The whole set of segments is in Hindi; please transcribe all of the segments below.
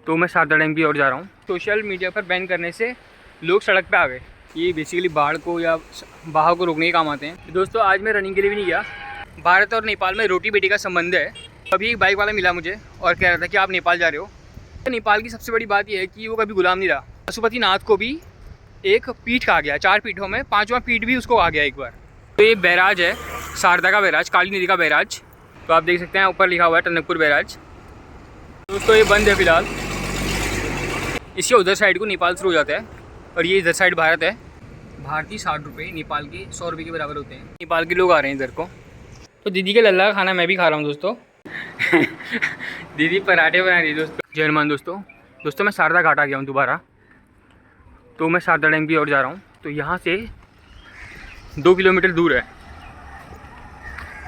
तो मैं शारदा डैम की ओर जा रहा हूँ। सोशल मीडिया पर बैन करने से लोग सड़क पे आ गए। ये बेसिकली बाढ़ को या बहाव को रोकने के काम आते हैं। दोस्तों आज मैं रनिंग के लिए भी नहीं गया। भारत और नेपाल में रोटी बेटी का संबंध है। अभी एक बाइक वाला मिला मुझे और कह रहा था कि आप नेपाल जा रहे हो। तो नेपाल की सबसे बड़ी बात यह है कि वो कभी गुलाम नहीं रहा। पशुपतिनाथ को भी एक पीठ कहा गया, 4 पीठों में 5वां पीठ भी उसको आ गया एक बार। तो ये बैराज है, शारदा का बैराज, काली नदी का बैराज। तो आप देख सकते हैं ऊपर लिखा हुआ है टनकपुर बैराज। दोस्तों ये बंद है फिलहाल। इसके उधर साइड को नेपाल शुरू हो जाता है और ये इधर साइड भारत है। भारतीय 60 रुपये, नेपाल के 100 रुपये के बराबर होते हैं। नेपाल के लोग आ रहे हैं इधर को। तो दीदी के लल्ला का खाना मैं भी खा रहा हूँ दोस्तों। दीदी पराठे बना रही है दोस्तों। जय हनुमान दोस्तों मैं शारदा घाट आ गया हूँ दोबारा। तो मैं शारदा डैम की ओर जा रहा हूँ। तो यहाँ से 2 किलोमीटर दूर है।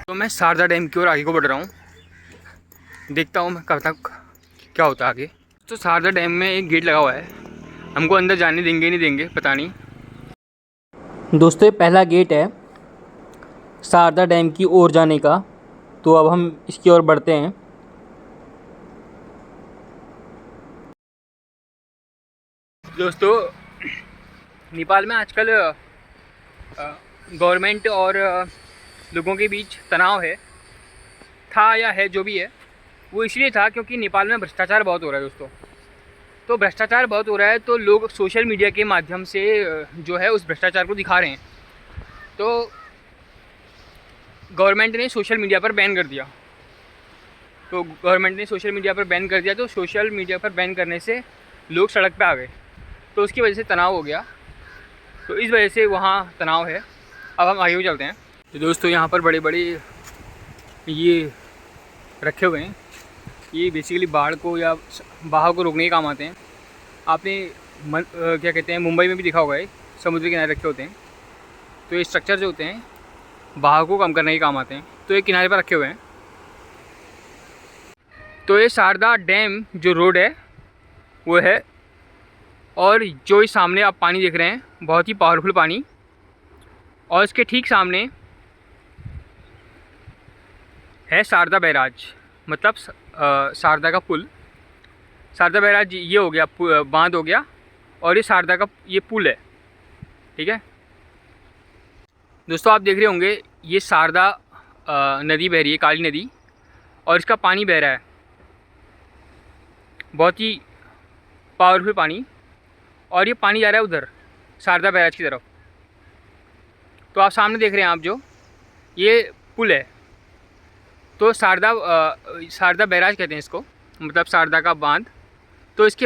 तो मैं शारदा डैम की ओर आगे को बढ़ रहा हूँ। देखता हूँ मैं कब तक क्या होता है आगे। तो शारदा डैम में एक गेट लगा हुआ है, हमको अंदर जाने देंगे नहीं देंगे पता नहीं। दोस्तों ये पहला गेट है शारदा डैम की ओर जाने का। तो अब हम इसकी ओर बढ़ते हैं। दोस्तों नेपाल में आजकल गवर्नमेंट और लोगों के बीच तनाव है, था या है जो भी है। वो इसलिए था क्योंकि नेपाल में भ्रष्टाचार बहुत हो रहा है दोस्तों। तो भ्रष्टाचार बहुत हो रहा है तो लोग सोशल मीडिया के माध्यम से जो है उस भ्रष्टाचार को दिखा रहे हैं। तो गवर्नमेंट ने सोशल मीडिया पर बैन कर दिया। तो सोशल मीडिया पर बैन करने से लोग सड़क पे आ गए। तो उसकी वजह से तनाव हो गया। तो इस वजह से वहाँ तनाव है। अब हम आगे भी चलते हैं। तो दोस्तों यहाँ पर बड़े बड़े ये रखे हुए हैं। ये बेसिकली बाढ़ को या बहाव को रोकने के काम आते हैं। आपने क्या कहते हैं, मुंबई में भी देखा होगा, ये समुद्र किनारे रखे होते हैं। तो ये स्ट्रक्चर जो होते हैं बहाव को कम करने के काम आते हैं। तो ये किनारे पर रखे हुए हैं। तो ये शारदा डैम जो रोड है वो है, और जो इस सामने आप पानी देख रहे हैं बहुत ही पावरफुल पानी, और इसके ठीक सामने है शारदा बैराज, मतलब शारदा का पुल। शारदा बैराज ये हो गया, बांध हो गया, और ये शारदा का ये पुल है। ठीक है दोस्तों, आप देख रहे होंगे ये शारदा नदी बह रही है, काली नदी, और इसका पानी बह रहा है बहुत ही पावरफुल पानी, और ये पानी जा रहा है उधर शारदा बैराज की तरफ। तो आप सामने देख रहे हैं आप जो ये पुल है, तो शारदा बैराज कहते हैं इसको, मतलब शारदा का बांध। तो इसके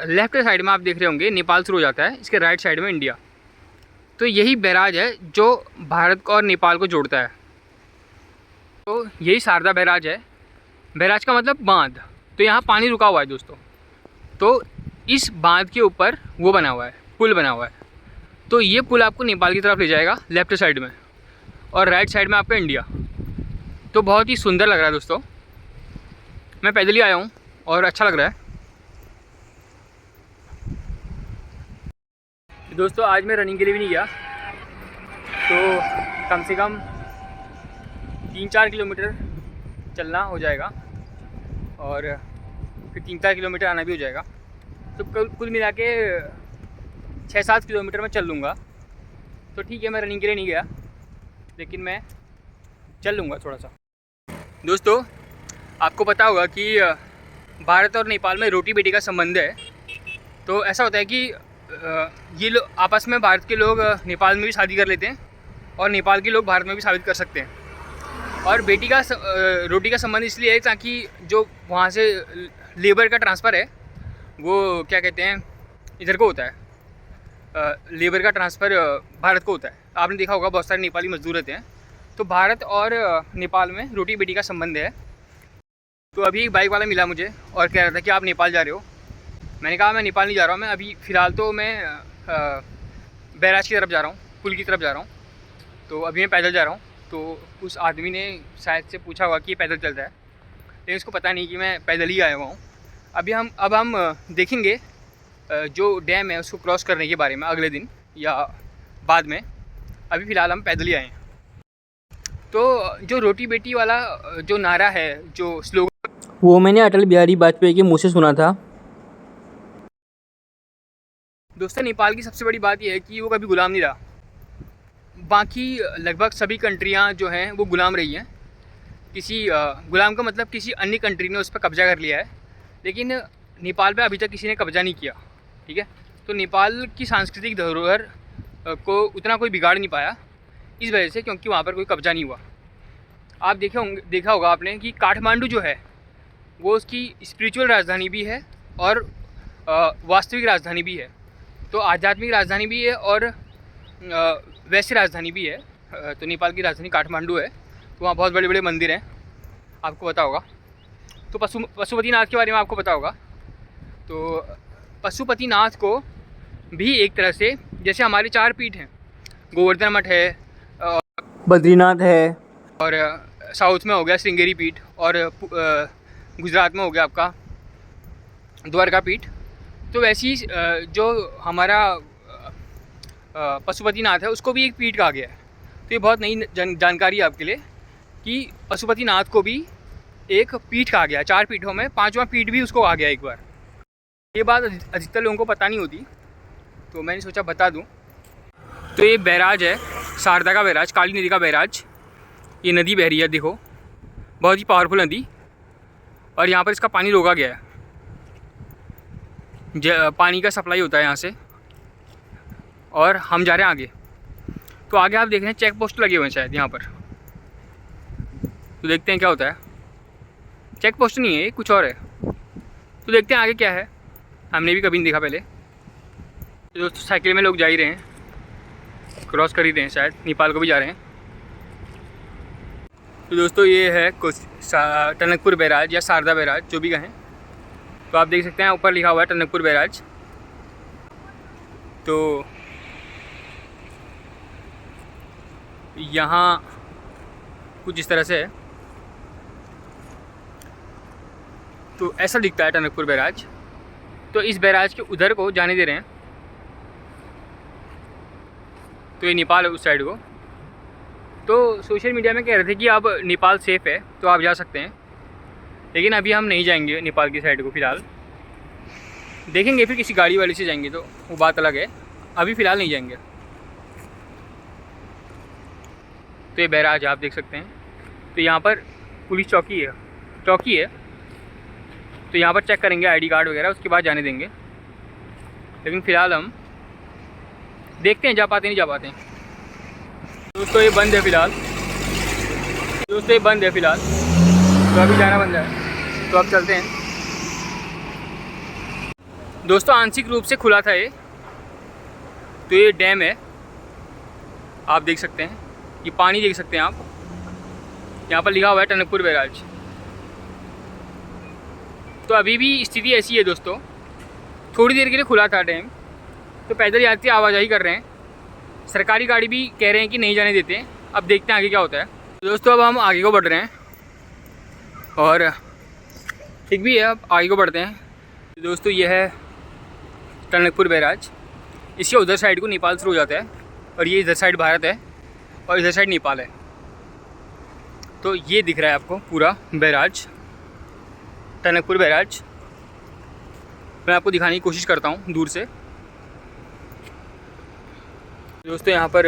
लेफ्ट साइड में आप देख रहे होंगे नेपाल शुरू हो जाता है, इसके राइट साइड में इंडिया। तो यही बैराज है जो भारत को और नेपाल को जोड़ता है। तो यही शारदा बैराज है। बैराज का मतलब बांध। तो यहाँ पानी रुका हुआ है दोस्तों। तो इस बांध के ऊपर वो बना हुआ है, पुल बना हुआ है। तो ये पुल आपको नेपाल की तरफ ले जाएगा लेफ्ट साइड में, और राइट साइड में आपका इंडिया। तो बहुत ही सुंदर लग रहा है दोस्तों। मैं पैदल ही आया हूँ और अच्छा लग रहा है। दोस्तों आज मैं रनिंग के लिए भी नहीं गया। तो कम से कम 3-4 किलोमीटर चलना हो जाएगा, और फिर 3-4 किलोमीटर आना भी हो जाएगा। तो कुल मिला के 6-7 किलोमीटर मैं चल लूँगा। तो ठीक है, मैं रनिंग के लिए नहीं गया, लेकिन मैं चल लूँगा थोड़ा सा। दोस्तों आपको पता होगा कि भारत और नेपाल में रोटी बेटी का संबंध है। तो ऐसा होता है कि ये लोग आपस में, भारत के लोग नेपाल में भी शादी कर लेते हैं, और नेपाल के लोग भारत में भी शादी कर सकते हैं। और बेटी का रोटी का संबंध इसलिए है ताकि जो वहाँ से लेबर का ट्रांसफ़र है वो क्या कहते हैं, इधर को होता है। लेबर का ट्रांसफ़र भारत को होता है। आपने देखा होगा बहुत सारे नेपाली मजदूर रहते हैं। तो भारत और नेपाल में रोटी बेटी का संबंध है। तो अभी एक बाइक वाला मिला मुझे और कह रहा था कि आप नेपाल जा रहे हो। मैंने कहा मैं नेपाल नहीं जा रहा हूँ, मैं अभी फ़िलहाल तो मैं बैराज की तरफ जा रहा हूँ, पुल की तरफ जा रहा हूँ। तो अभी मैं पैदल जा रहा हूँ। तो उस आदमी ने शायद से पूछा होगा कि ये पैदल चलता है, लेकिन उसको पता नहीं कि मैं पैदल ही आया हुआ हूँ। अब हम देखेंगे जो डैम है उसको क्रॉस करने के बारे में अगले दिन या बाद में। अभी फ़िलहाल हम पैदल ही आए हैं। तो जो रोटी बेटी वाला जो नारा है, जो स्लोगन, वो मैंने अटल बिहारी वाजपेयी के मुँह से सुना था। दोस्तों नेपाल की सबसे बड़ी बात यह है कि वो कभी गुलाम नहीं रहा। बाकी लगभग सभी कंट्रियाँ जो हैं वो गुलाम रही हैं। किसी गुलाम का मतलब किसी अन्य कंट्री ने उस पर कब्ज़ा कर लिया है, लेकिन नेपाल पे अभी तक किसी ने कब्ज़ा नहीं किया। ठीक है, तो नेपाल की सांस्कृतिक धरोहर को उतना कोई बिगाड़ नहीं पाया इस वजह से, क्योंकि वहाँ पर कोई कब्ज़ा नहीं हुआ। आप देखा होगा आपने कि काठमांडू जो है वो उसकी स्पिरिचुअल राजधानी भी है और वास्तविक राजधानी भी है। तो आध्यात्मिक राजधानी भी है और वैसी राजधानी भी है। तो नेपाल की राजधानी काठमांडू है, तो वहाँ बहुत बड़े बड़े मंदिर हैं, आपको पता होगा। तो पशुपतिनाथ के बारे में आपको पता होगा। तो पशुपतिनाथ को भी एक तरह से जैसे हमारे 4 पीठ हैं, गोवर्धन मठ है, बद्रीनाथ है, और साउथ में हो गया श्रृंगेरी पीठ, और गुजरात में हो गया आपका द्वारका पीठ। तो वैसी जो हमारा पशुपतिनाथ है उसको भी एक पीठ कहा गया है। तो ये बहुत नई जानकारी है आपके लिए कि पशुपतिनाथ को भी एक पीठ कहा गया। 4 पीठों में 5वां पीठ भी उसको कहा गया एक बार। ये बात अधिकतर लोगों को पता नहीं होती, तो मैंने सोचा बता दूं। तो ये बैराज है, शारदा का बैराज, काली नदी का बैराज। ये नदी बह रही है, देखो, बहुत ही पावरफुल नदी, और यहाँ पर इसका पानी रोका गया है। पानी का सप्लाई होता है यहाँ से, और हम जा रहे हैं आगे। तो आगे आप देख रहे हैं चेक पोस्ट लगे हुए हैं शायद यहाँ पर, तो देखते हैं क्या होता है। चेक पोस्ट नहीं है, ये कुछ और है। तो देखते हैं आगे क्या है, हमने भी कभी नहीं देखा पहले। तो दोस्तों साइकिल में लोग जा ही रहे हैं, क्रॉस कर ही रहे हैं, शायद नेपाल को भी जा रहे हैं। तो दोस्तों ये है टनकपुर बैराज या शारदा बैराज, जो भी कहें। तो आप देख सकते हैं ऊपर लिखा हुआ है टनकपुर बैराज। तो यहाँ कुछ इस तरह से है। तो ऐसा दिखता है टनकपुर बैराज। तो इस बैराज के उधर को जाने दे रहे हैं। तो ये नेपाल है उस साइड को। तो सोशल मीडिया में कह रहे थे कि अब नेपाल सेफ़ है, तो आप जा सकते हैं, लेकिन अभी हम नहीं जाएंगे नेपाल की साइड को फ़िलहाल। देखेंगे, फिर किसी गाड़ी वाले से जाएंगे तो वो बात अलग है। अभी फ़िलहाल नहीं जाएंगे। तो ये बैराज आप देख सकते हैं। तो यहाँ पर पुलिस चौकी है। तो यहाँ पर चेक करेंगे आईडी कार्ड वगैरह, उसके बाद जाने देंगे। लेकिन फ़िलहाल हम देखते हैं जा पाते नहीं जा पाते हैं। दोस्तों ये बंद है फ़िलहाल। तो अभी जाना बंद है, तो अब चलते हैं। दोस्तों आंशिक रूप से खुला था ये। तो ये डैम है, आप देख सकते हैं, ये पानी देख सकते हैं आप। यहाँ पर लिखा हुआ है टनकपुर बैराज। तो अभी भी स्थिति ऐसी है दोस्तों, थोड़ी देर के लिए खुला था डैम, तो पैदल यात्री आवाजाही कर रहे हैं। सरकारी गाड़ी भी कह रहे हैं कि नहीं जाने देते हैं। अब देखते हैं आगे क्या होता है। तो दोस्तों अब हम आगे को बढ़ रहे हैं, और ठीक भी है, अब आगे को बढ़ते हैं। तो दोस्तों ये है टनकपुर बैराज। इसके उधर साइड को नेपाल शुरू हो जाता है, और ये इधर साइड भारत है और इधर साइड नेपाल है। तो ये दिख रहा है आपको पूरा बैराज, टनकपुर बैराज। मैं आपको दिखाने की कोशिश करता हूँ दूर से। दोस्तों यहाँ पर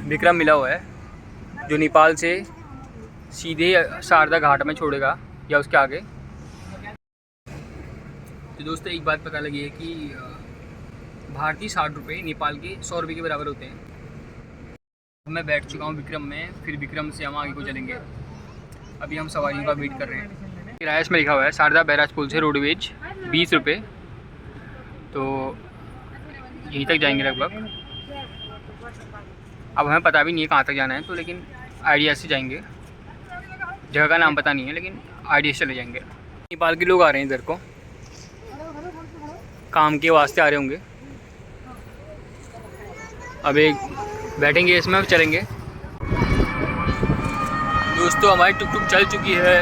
विक्रम मिला हुआ है, जो नेपाल से सीधे शारदा घाट में छोड़ेगा या उसके आगे। तो दोस्तों एक बात पता लगी है कि भारतीय 60 रुपये नेपाल के 100 रुपये के बराबर होते हैं। मैं बैठ चुका हूँ विक्रम में, फिर विक्रम से हम आगे को चलेंगे। अभी हम सवारियों का वेट कर रहे हैं। किराया इसमें लिखा हुआ है शारदा बैराज पुल से रोडवेज 20 रुपये। तो यहीं तक जाएंगे लगभग। अब हमें पता भी नहीं है कहाँ तक जाना है, तो लेकिन आइडिया से जाएंगे। जगह का नाम पता नहीं है, लेकिन आइडिया से चले जाएंगे। नेपाल के लोग आ रहे हैं इधर को, काम के वास्ते आ रहे होंगे। अब एक बैठेंगे इसमें, चलेंगे। दोस्तों हमारी टुक चल चुकी है,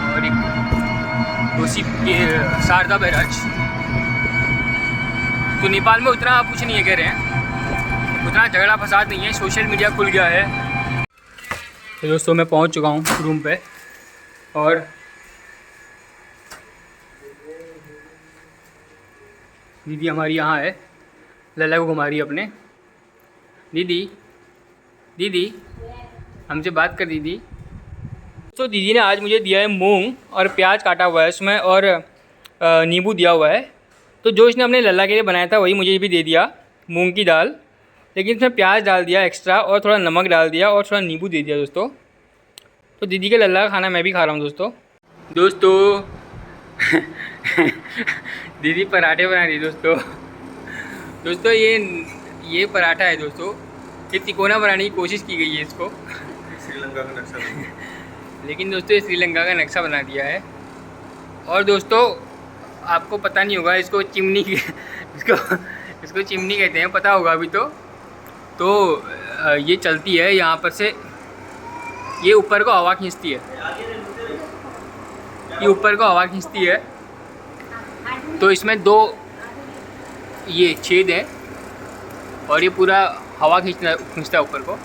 और उसी ये शारदा बैराज। तो नेपाल में उतना कुछ नहीं है, कह रहे हैं उतना झगड़ा फसाद नहीं है, सोशल मीडिया खुल गया है। तो दोस्तों मैं पहुंच चुका हूं रूम पे, और दीदी हमारी यहाँ है, लल्ला को घुमा रही है अपने। दीदी दीदी हमसे बात कर दीदी। तो दीदी ने आज मुझे दिया है मूंग और प्याज काटा हुआ है इसमें, और नींबू दिया हुआ है। तो जो इसने अपने लल्ला के लिए बनाया था वही मुझे भी दे दिया, मूंग की दाल, लेकिन इसमें प्याज डाल दिया एक्स्ट्रा और थोड़ा नमक डाल दिया और थोड़ा नींबू दे दिया दोस्तों। तो दीदी के लल्ला का खाना मैं भी खा रहा हूँ दोस्तों। दीदी पराठे बना रही दोस्तों। ये पराठा है दोस्तों, ये तिकोना बनाने की कोशिश की गई है इसको, श्रीलंका का नक्शा लेकिन दोस्तों ये श्रीलंका का नक्शा बना दिया है। और दोस्तों आपको पता नहीं होगा, इसको चिमनी इसको चिमनी कहते हैं, पता होगा अभी तो ये चलती है यहाँ पर से, ये ऊपर को हवा खींचती है, ये ऊपर को हवा खींचती है। तो इसमें 2 ये छेद है और ये पूरा हवा खींचता है ऊपर को।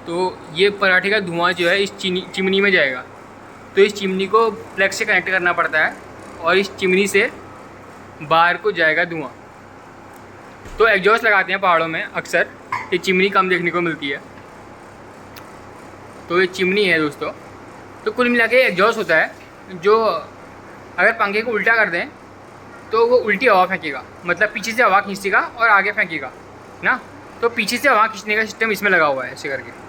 तो ये पराठे का धुआं जो है इस चिमनी में जाएगा। तो इस चिमनी को प्लग से कनेक्ट करना पड़ता है और इस चिमनी से बाहर को जाएगा धुआं। तो एग्जॉस्ट लगाते हैं पहाड़ों में अक्सर, ये चिमनी कम देखने को मिलती है। तो ये चिमनी है दोस्तों। तो कुल मिला के एग्जॉस्ट होता है, जो अगर पंखे को उल्टा कर दें तो वो उल्टी हवा फेंकेगा, मतलब पीछे से हवा खींचेगा और आगे फेंकेगा ना। तो पीछे से हवा खींचने का सिस्टम इसमें लगा हुआ है ऐसे करके।